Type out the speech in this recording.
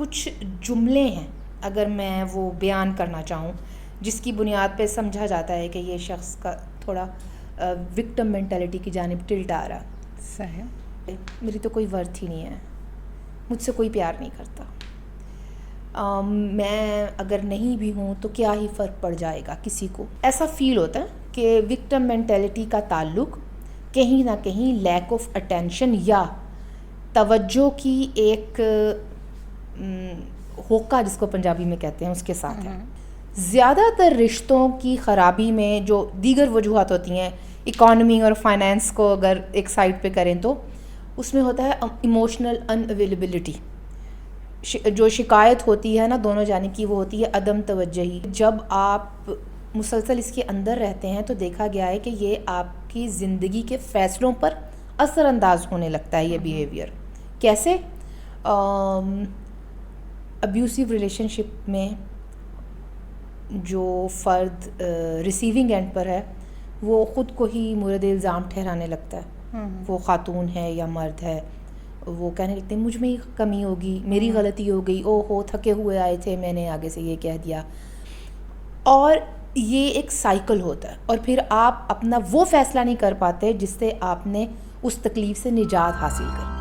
کچھ جملے ہیں اگر میں وہ بیان کرنا چاہوں جس کی بنیاد پہ سمجھا جاتا ہے کہ یہ شخص کا تھوڑا وکٹم مینٹیلٹی کی جانب ٹلٹ آ رہا. صحیح. میری تو کوئی ورتھ ہی نہیں ہے, مجھ سے کوئی پیار نہیں کرتا, میں اگر نہیں بھی ہوں تو کیا ہی فرق پڑ جائے گا کسی کو. ایسا فیل ہوتا ہے کہ وکٹم مینٹیلٹی کا تعلق کہیں نہ کہیں لیک آف اٹینشن یا توجہ کی ایک ہوکا جس کو پنجابی میں کہتے ہیں اس کے ساتھ ہے. زیادہ تر رشتوں کی خرابی میں جو دیگر وجوہات ہوتی ہیں, اکانومی اور فائنینس کو اگر ایک سائڈ پہ کریں تو اس میں ہوتا ہے ایموشنل ان اویلیبلٹی. جو شکایت ہوتی ہے نا دونوں جانب کی وہ ہوتی ہے عدم توجہی. جب آپ مسلسل اس کے اندر رہتے ہیں تو دیکھا گیا ہے کہ یہ آپ کی زندگی کے فیصلوں پر اثر انداز ہونے لگتا ہے یہ بیہیویئر. کیسے؟ ابیوسیو ریلیشن شپ میں جو فرد ریسیونگ اینڈ پر ہے وہ خود کو ہی مورد الزام ٹھہرانے لگتا ہے. وہ خاتون ہے یا مرد ہے, وہ کہنے لگتے ہیں مجھ میں ہی کمی ہوگی, میری غلطی ہو گئی, او ہو تھکے ہوئے آئے تھے میں نے آگے سے یہ کہہ دیا. اور یہ ایک سائیکل ہوتا ہے اور پھر آپ اپنا وہ فیصلہ نہیں کر پاتے جس سے آپ نے اس تکلیف سے نجات حاصل کرنی.